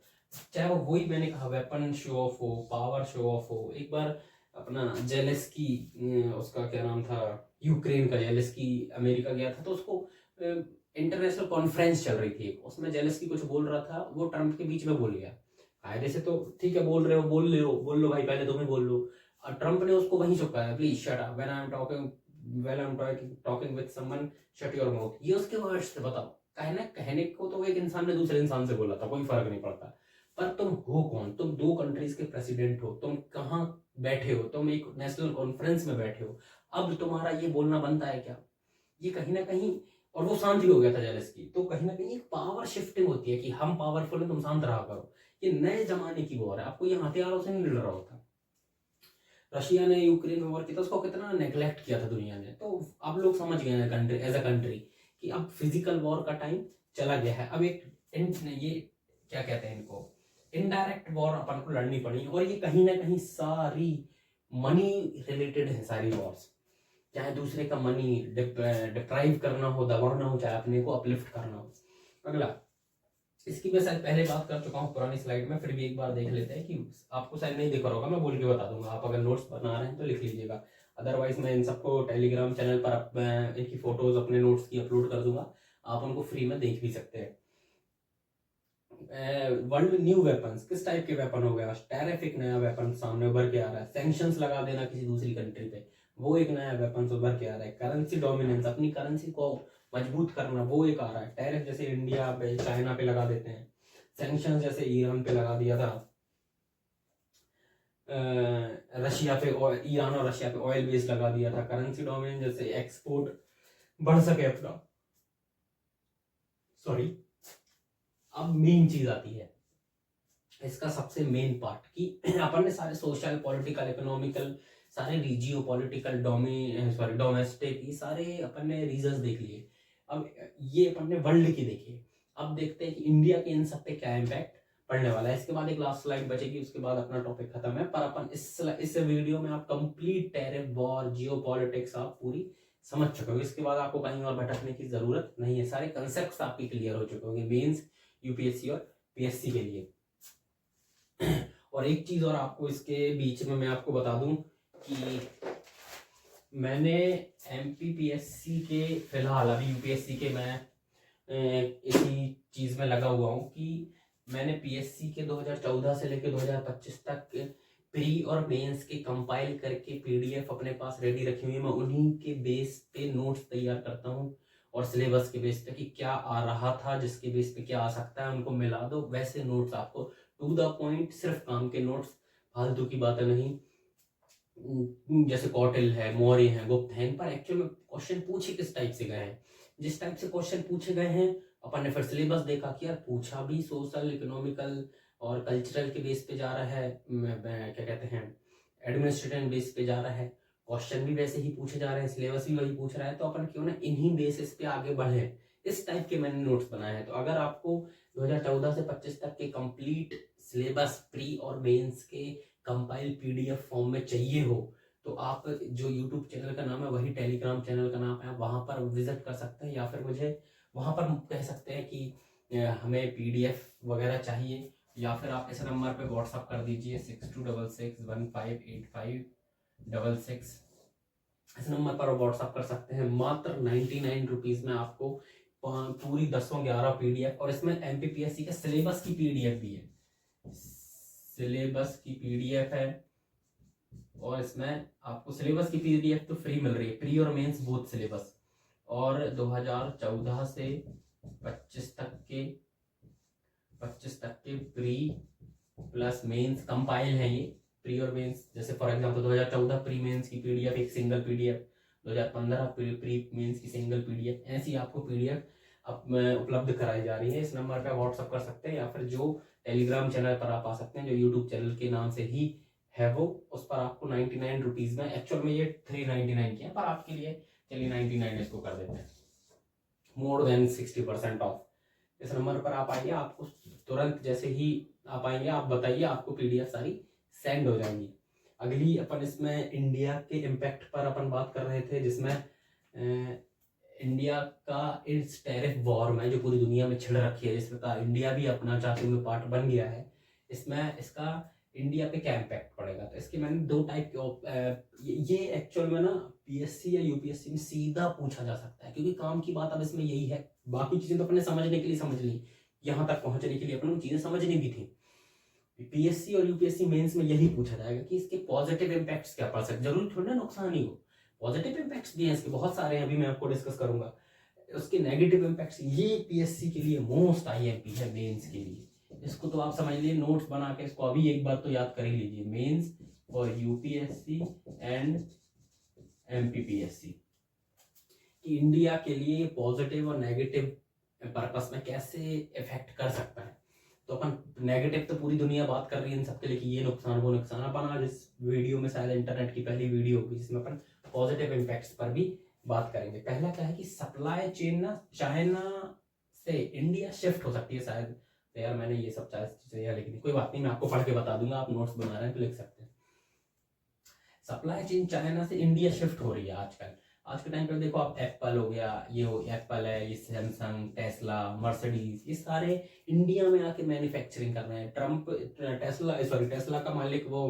चाहे वो वही मैंने कहा वेपन शो ऑफ हो, पावर शो ऑफ हो। एक बार अपना जेलेस्की, उसका क्या नाम था, यूक्रेन का जेलेस्की अमेरिका गया था, तो उसको इंटरनेशनल कॉन्फ्रेंस चल रही थी, उसमें जेलेस्की कुछ बोल रहा था, वो ट्रंप के बीच में बोल गया। कायदे से तो ठीक है, बोल रहे हो बोल लो भाई, पहले तुम्हें बोल लो। और ट्रंप ने उसको वहीं चुकाया, please shut up when I am talking with someone, shut your mouth. ये उसके वर्ड्स थे। बताओ, कहने को तो एक इंसान ने दूसरे इंसान से बोला था, कोई फर्क नहीं पड़ता। पर तुम हो कौन? तुम दो कंट्रीज के प्रेसिडेंट हो, तुम कहाँ बैठे हो? तुम एक नेशनल कॉन्फ्रेंस में बैठे हो, अब तुम्हारा ये बोलना बनता है क्या? ये कहीं ना कहीं और वो शांत भी हो गया था जेलस की। तो कहीं ना कहीं एक पावर शिफ्टिंग होती है कि हम पावरफुल हैं, तुम शांत रहा करो। ये नए जमाने की वॉर है, आपको ये हथियारों से नहीं लड़ रहा होता। रशिया ने यूक्रेन में वॉर किया था, उसको कितना नेग्लेक्ट किया था दुनिया ने। तो अब लोग समझ गए हैं कंट्री एज अ कंट्री कि अब फिजिकल वॉर का टाइम चला गया है। अब एक ये क्या कहते हैं इनको, इनडायरेक्ट वॉर अपन को लड़नी पड़ी। और ये कहीं ना कहीं सारी मनी रिलेटेड है सारी वॉर्स, चाहे दूसरे का मनी डिप्राइव करना हो, दबाना हो, चाहे अपने को अपलिफ्ट करना हो। अगला, इसकी मैं शायद पहले बात कर चुका हूँ पुरानी स्लाइड में, फिर भी एक बार देख लेते हैं कि आपको शायद नहीं दिख रहा होगा, मैं बोल के बता दूंगा। आप अगर नोट्स बना रहे हैं तो लिख लीजिएगा, अदरवाइज मैं इन सबको टेलीग्राम चैनल पर इनकी फोटोज अपने नोट्स की अपलोड कर दूंगा, आप उनको फ्री में देख भी सकते हैं। वर्ल्ड न्यू वेपन्स, किस टाइप के वेपन हो गया, टैरिफ एक नया वेपन सामने उभर के आ रहा है, सैंक्शंस लगा देना किसी दूसरी कंट्री पे, वो एक नया वेपन उभर के आ रहा है, करेंसी डोमिनेंस, अपनी करेंसी को मजबूत करना, वो एक आ रहा है, टैरिफ जैसे इंडिया पे चाइना पे लगा देते हैं, सैंक्शंस जैसे ईरान पे लगा दिया था, रशिया पे, ईरान और रशिया पे ऑयल बेस लगा दिया था, करेंसी डोमिनेंस जैसे एक्सपोर्ट बढ़ सके अपना। सॉरी, अब मेन चीज आती है इसका सबसे मेन पार्ट कि अपन ने सारे सोशल, पॉलिटिकल, इकोनॉमिकल, सारे रीजियो पॉलिटिकल, डोमेस्टिक, ये सारे अपन ने रीजंस देख लिए। अब ये अपन ने वर्ल्ड की देखी। अब देखते हैं कि इंडिया के इन सब पे क्या इम्पैक्ट पड़ने वाला है। इसके बाद एक लास्ट स्लाइड बचेगी, उसके बाद अपना टॉपिक खत्म है। पर अपन इस वीडियो में आप कंप्लीट टैरिफ वॉर, जियो पॉलिटिक्स आप पूरी समझ चुके हो। इसके बाद आपको कहीं और भटकने की जरूरत नहीं है, सारे कंसेप्ट आपके क्लियर हो चुके होंगे मेंस, यूपीएससी और पीएससी के लिए। और एक चीज और आपको इसके बीच में मैं आपको बता दूं कि मैंने एमपीपीएससी के, फिलहाल अभी यूपीएससी के मैं इसी चीज में लगा हुआ हूँ कि मैंने पीएससी के 2014 से लेकर 2025 तक प्री और मेंस के कंपाइल करके पीडीएफ अपने पास रेडी रखी हुई है। मैं उन्हीं के बेस पे नोट्स तैयार करता हूँ और सिलेबस के बेस पे कि क्या आ रहा था, जिसके बेस पे क्या आ सकता है, उनको मिला दो। वैसे नोट्स आपको टू द पॉइंट, सिर्फ काम के नोट्स, फालतू की बातें नहीं। जैसे कौटिल है, मौर्य है, गुप्त है, इन पर एक्चुअल में क्वेश्चन पूछे किस टाइप से गए हैं, जिस टाइप से क्वेश्चन पूछे गए हैं अपन ने फिर सिलेबस देखा कि यार पूछा भी सोशल, इकोनॉमिकल और कल्चरल के बेस पे जा रहा है, क्या कहते हैं, एडमिनिस्ट्रेटिव बेस पे जा रहा है, क्वेश्चन भी वैसे ही पूछे जा रहे हैं, सिलेबस भी वही पूछ रहा है, तो अपन क्यों ना इन्हीं बेसिस पे आगे बढ़े। इस टाइप के मैंने नोट्स बनाए हैं। तो अगर आपको 2014 से 25 तक के कंप्लीट सिलेबस प्री और मेंस के कंपाइल पीडीएफ फॉर्म में चाहिए हो तो आप जो यूट्यूब चैनल का नाम है वही टेलीग्राम चैनल का नाम है, आप वहाँ पर विजिट कर सकते हैं, या फिर मुझे वहाँ पर कह सकते हैं कि हमें पीडीएफ वगैरह चाहिए, या फिर आप इस नंबर पे व्हाट्सअप कर दीजिए 6266158566। इस नंबर पर व्हाट्सअप कर सकते हैं। मात्र 99 रुपीज़ में आपको पूरी 10-11 पीडीएफ, और इसमें एमपीपीएससी के सिलेबस की पीडीएफ भी है, सिलेबस की पीडीएफ है, और इसमें आपको सिलेबस की पीडीएफ तो फ्री मिल रही है, प्री और मेंस बोथ सिलेबस। और 2014 से 25 तक के प्री प्लस मेंस कंपाइल है ये, प्री और मेंस। जैसे फॉर एग्जांपल 2014 प्री मेंस की पीडीएफ एक सिंगल पीडीएफ, 2015 प्री मेंस की सिंगल पीडीएफ, ऐसी आपको पीडीएफ अब उपलब्ध कराई जा रही है। इस नंबर पर व्हाट्सअप कर सकते हैं, या फिर जो टेलीग्राम चैनल पर आप आ सकते हैं, जो यूट्यूब चैनल के नाम से ही है वो, उस पर आपको 99 रुपीज़ में, एक्चुअल में ये 399 की है, पर आपके लिए चलिए 99 इसको कर देते हैं, मोर देन 60% ऑफ। इस नंबर पर आप आइए, आपको तुरंत जैसे ही आप आएंगे आप बताइए, आपको पीडीएफ सारी सेंड हो जाएंगी। अगली अपन इसमें इंडिया के इम्पैक्ट पर अपन बात कर रहे थे, जिसमें इंडिया का इस टैरिफ वॉर में जो पूरी दुनिया में छिड़ रखी है, जिस प्रकार इंडिया भी अपना चाहते हुए पार्ट बन गया है, इसमें इसका इंडिया पे क्या इम्पैक्ट पड़ेगा। तो इसके मैंने दो टाइप के, ये एक्चुअल में ना पीएससी या यूपीएससी में सीधा पूछा जा सकता है, क्योंकि काम की बात अब इसमें यही है। बाकी चीजें तो अपने समझने के लिए समझ ली, यहाँ तक पहुंचने के लिए अपन को चीजें समझनी भी थी। पीएससी और यूपीएससी मेंस में यही पूछा जाएगा कि इसके पॉजिटिव इम्पैक्ट्स क्या पड़ सकते, जरूर थोड़ी ना नुकसान ही हो, पॉजिटिव इम्पैक्ट्स भी हैं इसके बहुत सारे हैं, अभी मैं आपको डिस्कस करूंगा। उसके नेगेटिव इम्पैक्ट्स, ये पीएससी के लिए मोस्ट आईएमपी है मेंस के लिए, इसको तो आप समझ लीजिए, नोट्स बना के इसको अभी एक बार तो याद कर ही लीजिए, मेंस और यूपीएससी एंड एमपीपीएससी, कि इंडिया के लिए पॉजिटिव और नेगेटिव पर्पस में कैसे इफेक्ट कर सकता है। तो अपन नेगेटिव तो पूरी दुनिया बात कर रही है इन सबके लिए कि ये नुकसान वो नुकसान, अपन आज इस वीडियो में शायद इंटरनेट की पहली वीडियो होगी जिसमें अपन पॉजिटिव इम्पैक्ट्स पर भी बात करेंगे। पहला क्या है कि सप्लाई चेन ना चाइना से इंडिया शिफ्ट हो सकती है शायद। तो यार मैंने ये सब चीजें लिखी थी, कोई बात नहीं, मैं आपको पढ़ के बता दूंगा, आप नोट्स बना रहे हैं तो लिख सकते हैं। सप्लाई चेन चाइना से इंडिया शिफ्ट हो रही है आजकल। आज के टाइम पे देखो आप, एप्पल हो गया, ये हो एप्पल है, ये सैमसंग, टेस्ला, मर्सिडीज, ये सारे इंडिया में आके मैन्युफैक्चरिंग कर रहे हैं। ट्रम्प टेस्ला का मालिक वो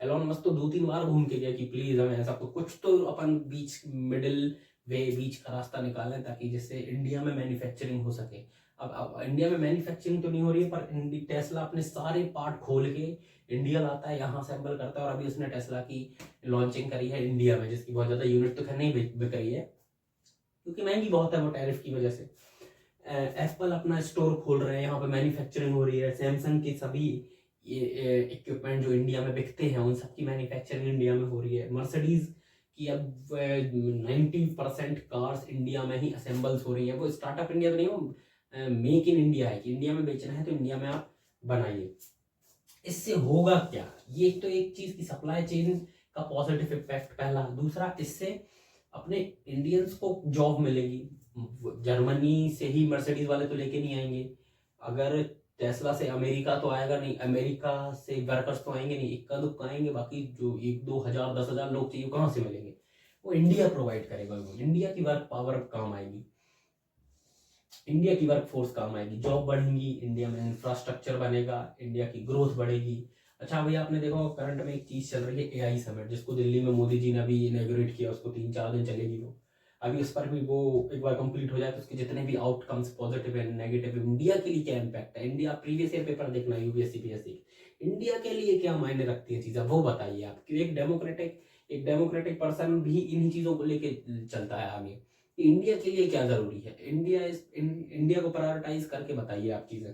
एलोन मस्क तो 2-3 बार घूम के गया कि प्लीज हमें ऐसा कुछ तो अपन बीच मिडिल वे बीच का रास्ता निकालें ताकि जिससे इंडिया में मैन्युफैक्चरिंग हो सके। अब इंडिया में मैन्युफैक्चरिंग तो नहीं हो रही है, पर टेस्ला अपने सारे पार्ट खोल के इंडिया लाता है, यहाँ असेंबल करता है। और अभी उसने टेस्ला की लॉन्चिंग करी है इंडिया में, जिसकी बहुत ज़्यादा यूनिट तो खैर नहीं बिक रही है क्योंकि महंगी बहुत है वो टैरिफ की वजह से। एप्पल अपना स्टोर खोल रहे हैं, यहाँ पे मैन्युफैक्चरिंग हो रही है। सैमसंग की सभी ये इक्विपमेंट जो इंडिया में बिकते हैं उन सबकी मैन्युफैक्चरिंग इंडिया में हो रही है। मर्सिडीज की अब 90% कार्स इंडिया में ही असेंबल्स हो रही है। वो स्टार्टअप इंडिया तो नहीं, वो मेक इन इंडिया है कि इंडिया में बेचना है तो इंडिया में आप बनाइए। इससे होगा क्या, ये तो एक चीज की सप्लाई चेन का पॉजिटिव इम्पैक्ट पहला। दूसरा, इससे अपने इंडियंस को जॉब मिलेगी। जर्मनी से ही मर्सिडीज वाले तो लेके नहीं आएंगे, अगर टेस्ला से अमेरिका तो आएगा नहीं, अमेरिका से वर्कर्स तो आएंगे नहीं, इक्का दुक्का आएंगे, बाकी जो 1-2 हजार 10,000 लोग चाहिए कहाँ से मिलेंगे, वो इंडिया प्रोवाइड करेगा। इंडिया की वर्क पावर काम आएगी, इंडिया की वर्क फोर्स काम आएगी, जॉब बढ़ेंगी, इंडिया में इंफ्रास्ट्रक्चर बनेगा, इंडिया की ग्रोथ बढ़ेगी। अच्छा भैया, आपने देखो करंट में एक चीज चल रही है एआई समिट, जिसको दिल्ली में मोदी जी ने अभी इनॉग्रेट किया, उसको 3-4 दिन चलेगी वो। अभी उस पर भी वो एक बार कंप्लीट हो जाए तो उसके जितने भी outcomes positive and negative, India के लिए क्या इम्पैक्ट है, इंडिया प्रीवियस ईयर पेपर देखना यूपीएससी पीएससी, इंडिया के लिए क्या मायने रखती है चीजें, वो बताइए आप। एक डेमोक्रेटिक पर्सन भी इन्हीं चीजों को लेके चलता है आगे। इंडिया के लिए क्या जरूरी है, इंडिया को प्रायोरिटाइज करके बताइए आप चीजें।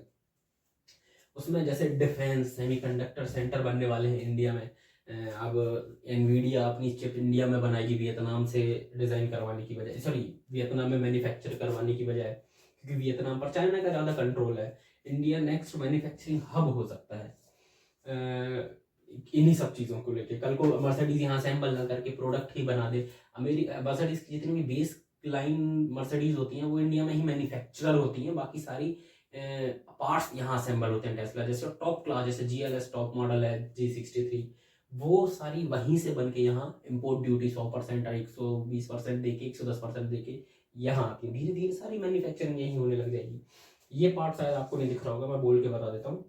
उसमें जैसे डिफेंस, सेमीकंडक्टर सेंटर बनने वाले हैं इंडिया में। अब एनवीडिया अपनी चिप इंडिया में बनाएगी वियतनाम से डिजाइन करवाने की बजाय, सॉरी वियतनाम में मैन्युफैक्चर करवाने की बजाय, क्योंकि वियतनाम पर चाइना का ज्यादा कंट्रोल है। इंडिया नेक्स्ट मैन्युफैक्चरिंग हब हो सकता है इन्हीं सब चीजों को लेके। कल को मर्सिडीज यहाँ असेंबल ना करके प्रोडक्ट ही बना दे। मर्सिडीज की जितनी भी बेस लाइन मर्सिडीज होती हैं वो इंडिया में ही मैन्युफैक्चरर होती हैं, बाकी सारी पार्ट्स यहाँ असेंबल होते हैं। टेस्ला जैसे टॉप क्लास, जैसे GLS टॉप मॉडल है, G63, वो सारी वहीं से बन के यहाँ इम्पोर्ट ड्यूटी 100% 120% देके 110% देके यहाँ आती है। धीरे धीरे सारी मैन्युफैक्चरिंग यहीं होने लग जाएगी। ये पार्ट शायद आपको नहीं दिख रहा होगा, मैं बोल के बता देता हूँ।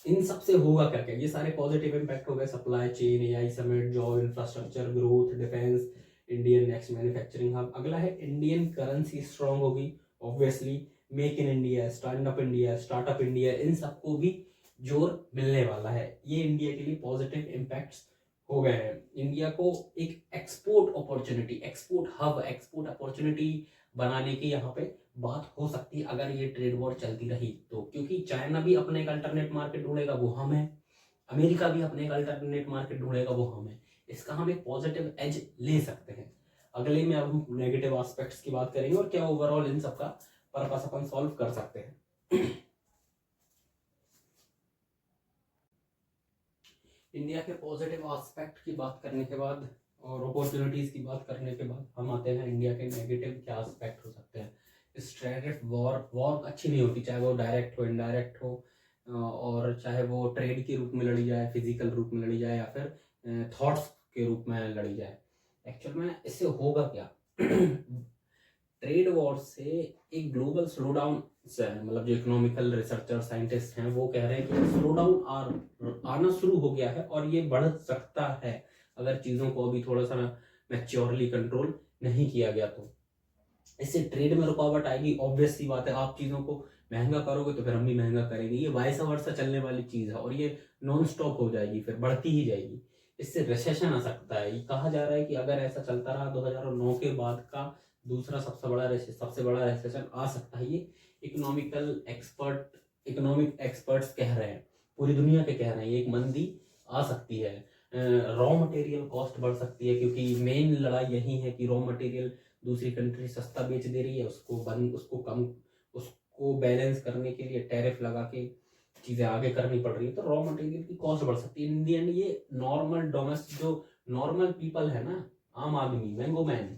इन सबसे होगा क्या क्या, ये सारे पॉजिटिव इम्पैक्ट हो गए, supply chain, AI summit, job, infrastructure, growth, defence, Indian next manufacturing hub. अगला है इंडियन करेंसी स्ट्रांग होगी, obviously make in India, stand up India, startup India, इन सबको भी जोर मिलने वाला है। ये इंडिया के लिए पॉजिटिव इम्पैक्ट्स हो गए हैं। इंडिया को एक export opportunity, export hub, export opportunity बनाने की यहाँ पे बात हो सकती है अगर ये ट्रेड वॉर चलती रही तो, क्योंकि चाइना भी अपने एक अल्टरनेट मार्केट ढूंढेगा, वो हम है, अमेरिका भी अपने एक अल्टरनेट मार्केट ढूंढेगा, वो हम है। इसका हम एक पॉजिटिव एज ले सकते हैं। अगले में अब हम नेगेटिव एस्पेक्ट्स की बात करेंगे और क्या ओवरऑल इन सबका पर्पस अपन सॉल्व कर सकते हैं। इंडिया के पॉजिटिव एस्पेक्ट की बात करने के बाद और अपॉर्चुनिटीज की बात करने के बाद हम आते हैं इंडिया के नेगेटिव क्या एस्पेक्ट हो सकते हैं। स्ट्रेटेजिक वॉर अच्छी नहीं होती, चाहे वो डायरेक्ट हो, इनडायरेक्ट हो, और चाहे वो ट्रेड के रूप में लड़ी जाए, फिजिकल रूप में लड़ी जाए, या फिर थॉट्स के रूप में लड़ी जाए। एक्चुअल में इससे होगा क्या, ट्रेड वॉर से एक ग्लोबल स्लो डाउन, मतलब जो इकोनॉमिकल रिसर्चर साइंटिस्ट हैं वो कह रहे हैं कि स्लो डाउन आना शुरू हो गया है और ये बढ़ सकता है अगर चीज़ों को अभी थोड़ा सा मैच्योरली कंट्रोल नहीं किया गया तो। इससे ट्रेड में रुकावट आएगी, ऑब्वियस सी बात है। आप चीज़ों को महंगा करोगे तो फिर हम भी महंगा करेंगे, ये वाइस वर्सा चलने वाली चीज़ है और ये नॉन स्टॉप हो जाएगी, फिर बढ़ती ही जाएगी। इससे रिसेशन आ सकता है। ये कहा जा रहा है कि अगर ऐसा चलता रहा 2009 के बाद का दूसरा सबसे बड़ा रिसेशन आ सकता है। ये इकोनॉमिक एक्सपर्ट्स कह रहे हैं, पूरी दुनिया के कह रहे हैं, ये एक मंदी आ सकती है। रॉ मटेरियल कॉस्ट बढ़ सकती है, क्योंकि मेन लड़ाई यही है कि रॉ मटेरियल दूसरी कंट्री सस्ता बेच दे रही है, उसको बैलेंस करने के लिए टैरिफ लगा के चीज़ें आगे करनी पड़ रही है, तो रॉ मटेरियल की कॉस्ट बढ़ सकती है। इन दी एंड ये नॉर्मल डोमेस्टिक जो नॉर्मल पीपल है ना, आम आदमी, मैंगो मैन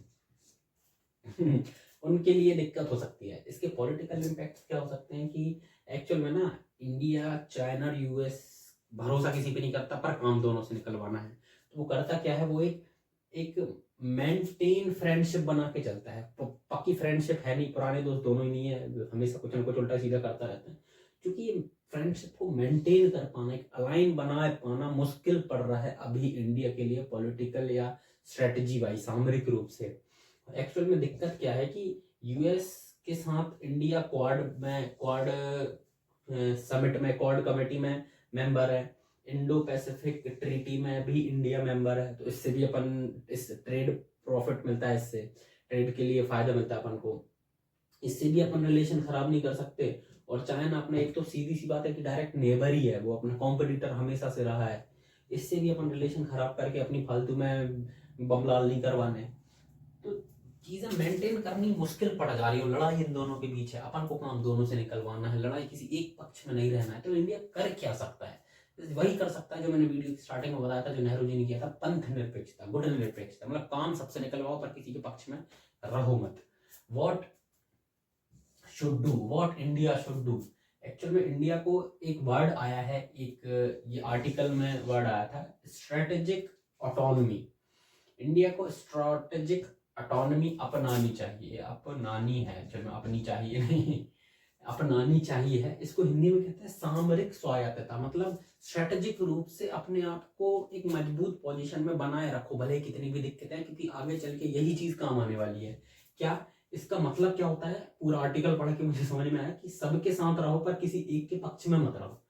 उनके लिए दिक्कत हो सकती है। इसके पॉलिटिकल इम्पैक्ट क्या हो सकते हैं कि एक्चुअल में ना इंडिया, चाइना और यूएस भरोसा किसी पे नहीं करता, पर काम दोनों से निकलवाना है। तो वो करता क्या है, वो एक मेंटेन फ्रेंडशिप बना के चलता है। पक्की फ्रेंडशिप है नहीं, पुराने दोस्त दोनों ही नहीं है, हमेशा कुछ ना कुछ उल्टा सीधा करता रहता है। क्योंकि ये फ्रेंडशिप को मेंटेन कर पाना, एक अलाइन बना पाना मुश्किल पड़ रहा है अभी इंडिया के लिए, पॉलिटिकल या स्ट्रेटजी वाइज, सामरिक रूप से। एक्चुअल में दिक्कत क्या है कि यूएस के साथ इंडिया क्वाड समिट में, क्वाड कमेटी में मेंबर है, इंडो पैसिफिक ट्रीटी में भी इंडिया मेंबर है। तो इससे भी अपन इस ट्रेड प्रॉफिट मिलता है, इससे ट्रेड के लिए फायदा मिलता है अपन को, इससे भी अपन रिलेशन खराब नहीं कर सकते। और चाइना अपना एक तो सीधी सी बात है कि डायरेक्ट नेबर ही है, वो अपना कॉम्पिटिटर हमेशा से रहा है, इससे भी अपन रिलेशन खराब करके अपनी फालतू में बमलाल नहीं करवाने। तो चीजें मेंटेन करनी मुश्किल पड़ जा रही है। लड़ाई इन दोनों के बीच है, अपन को काम दोनों से निकलवाना है, लड़ाई किसी एक पक्ष में नहीं रहना है। तो इंडिया कर क्या सकता है? वही कर सकता है जो मैंने वीडियो की स्टार्टिंग में बताया था, जो नेहरू जी ने किया था, पंथ निरपेक्षता, गुट निरपेक्षता, मतलब काम सबसे निकलवाओ पर किसी के पक्ष में रहो मत। What should do, what India should do. Actual में इंडिया को एक वर्ड आया है, एक ये आर्टिकल में वर्ड आया था, स्ट्रेटेजिक ऑटोनॉमी। इंडिया को स्ट्रेटेजिक ऑटोनॉमी अपनानी चाहिए, अपनानी है, चलो अपनी चाहिए नहीं, अपनानी चाहिए है। इसको हिंदी में कहते हैं सामरिक स्वायत्तता, मतलब स्ट्रेटेजिक रूप से अपने आप को एक मजबूत पोजीशन में बनाए रखो, भले कितनी भी दिक्कतें हैं, क्योंकि आगे चल के यही चीज काम आने वाली है। क्या इसका मतलब क्या होता है? पूरा आर्टिकल पढ़ के मुझे समझ में आया कि सबके साथ रहो पर किसी एक के पक्ष में मत रहो।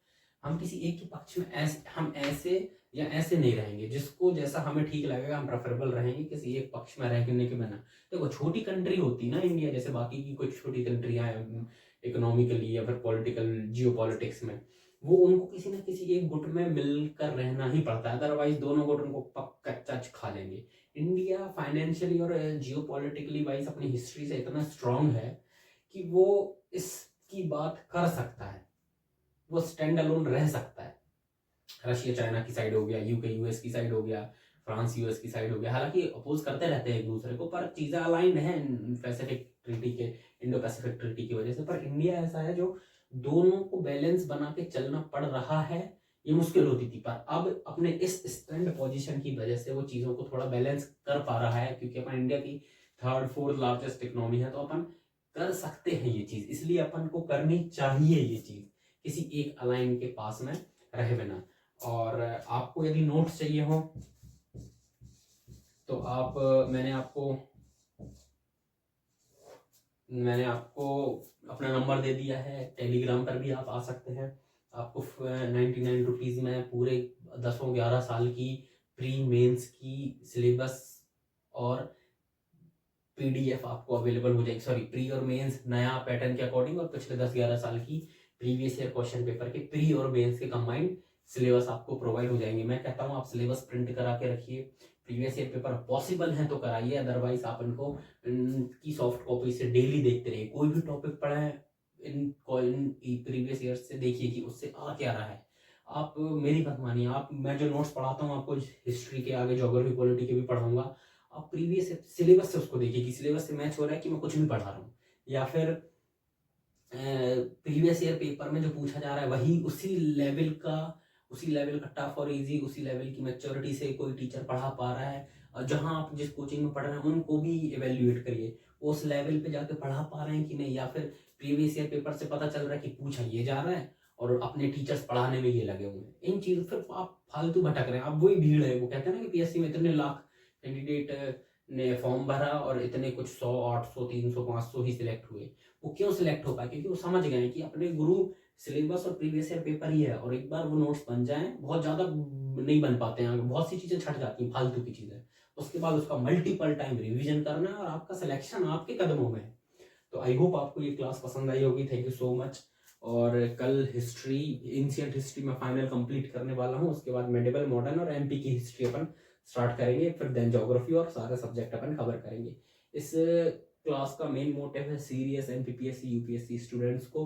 हम किसी एक के पक्ष में हम ऐसे या ऐसे नहीं रहेंगे, जिसको जैसा हमें ठीक लगेगा हम प्रेफरेबल रहेंगे, किसी एक पक्ष में रहने के बिना। देखो छोटी कंट्री होती ना इंडिया, जैसे बाकी की कुछ छोटी कंट्रियां हैं इकोनॉमिकली या फिर पॉलिटिकल जियो पॉलिटिक्स में, वो उनको किसी ना किसी एक गुट में मिलकर रहना ही पड़ता है, अदरवाइज दोनों गुट उनको कच्चा खा लेंगे। इंडिया फाइनेंशियली और जियो पॉलिटिकली वाइज अपनी हिस्ट्री से इतना स्ट्रांग है कि वो इसकी बात कर सकता है, वो स्टैंड अलोन रह सकता है। रशिया चाइना की साइड हो गया, यूके यूएस की साइड हो गया, फ्रांस यूएस की साइड हो गया, हालांकि अपोज करते रहते हैं एक दूसरे को, पर चीजें अलाइंड है पैसिफिक ट्रीटी के, इंडो पैसिफिक ट्रीटी की वजह से। पर इंडिया ऐसा है जो दोनों को बैलेंस बना के चलना पड़ रहा है। ये मुश्किल होती थी, पर अब अपने इस स्टैंड पोजीशन की वजह से वो चीजों को थोड़ा बैलेंस कर पा रहा है, क्योंकि अपन इंडिया की थर्ड फोर्थ लार्जेस्ट इकोनॉमी है, तो अपन कर सकते हैं ये चीज, इसलिए अपन को करनी चाहिए ये चीज, किसी एक अलाइन के पास में रहे बिना। और आपको यदि नोट्स चाहिए हो तो आप मैंने आपको अपना नंबर दे दिया है, टेलीग्राम पर भी आप आ सकते हैं। आपको 99 रुपीज़ में पूरे 10-11 साल की प्री मेंस की सिलेबस और पीडीएफ आपको अवेलेबल हो जाएगी। सॉरी, प्री और मेंस नया पैटर्न के अकॉर्डिंग, और पिछले 10-11 साल की प्रीवियस ईयर क्वेश्चन पेपर के प्री और मेंस के कंबाइंड सिलेबस आपको प्रोवाइड हो जाएंगे। मैं कहता हूँ आप सिलेबस प्रिंट करा के रखिए, प्रीवियस ईयर पेपर पॉसिबल है तो कराइए, अदरवाइज आप इनको इनकी सॉफ्ट कॉपी से डेली देखते रहिए। कोई भी टॉपिक पढ़ा है इन प्रीवियस ईयर से देखिए कि उससे आ क्या रहा है। आप मेरी बात मानिए, आप मैं जो नोट्स पढ़ाता हूँ आपको हिस्ट्री के, आगे ज्योग्राफी पॉलिटी के भी पढ़ाऊंगा, आप प्रीवियस सिलेबस से उसको देखिए कि सिलेबस से मैच हो रहा है कि मैं कुछ भी पढ़ा रहा हूँ, या फिर प्रीवियस ईयर पेपर में जो पूछा जा रहा है वही उसी लेवल का टफ और इजी, उसी लेवल की मैच्योरिटी से कोई टीचर पढ़ा पा रहा है। और जहाँ आप जिस कोचिंग में पढ़ रहे हैं उनको भी इवेल्युएट करिए, वो उस लेवल पे जाके पढ़ा पा रहे हैं कि नहीं, या फिर प्रीवियस ईयर पेपर से पता चल रहा है कि पूछा ये जा रहा है और अपने टीचर्स पढ़ाने में ये लगे हुए हैं। इन चीज़ों फिर आप फालतू भटक रहे हैं, आप वही भीड़ है। वो कहते हैं ना कि पीएससी में इतने लाख कैंडिडेट ने फॉर्म भरा और इतने कुछ 100, 800, 300, 500 ही सिलेक्ट हुए। वो क्यों सिलेक्ट हो पाए? क्योंकि वो समझ गए कि अपने गुरु सिलेबस और प्रीवियस ईयर पेपर ही है, और एक बार वो नोट्स बन जाएं, बहुत ज़्यादा नहीं बन पाते हैं, बहुत सी चीज़ें छट जाती हैं, फालतू की चीज़ें। उसके बाद उसका मल्टीपल टाइम रिवीजन करना है और आपका सिलेक्शन आपके कदमों में है। तो आई होप आपको ये क्लास पसंद आई होगी। Thank you so much. और कल हिस्ट्री, एंशिएंट हिस्ट्री में फाइनल कंप्लीट करने वाला हूँ, उसके बाद मेडिवल, मॉडर्न और एमपी की हिस्ट्री अपन स्टार्ट करेंगे, फिर देन ज्योग्राफी और सारे सब्जेक्ट अपन कवर करेंगे। इस क्लास का मेन मोटिव है सीरियस एमपीपीएससी यूपीएससी स्टूडेंट्स को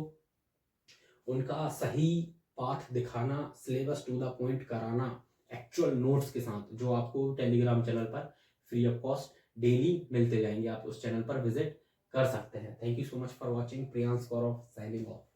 उनका सही पाथ दिखाना, सिलेबस टू द पॉइंट कराना एक्चुअल नोट्स के साथ, जो आपको टेलीग्राम चैनल पर फ्री ऑफ कॉस्ट डेली मिलते जाएंगे। आप उस चैनल पर विजिट कर सकते हैं। Thank you so much for watching. Priyansh Gaurav signing off.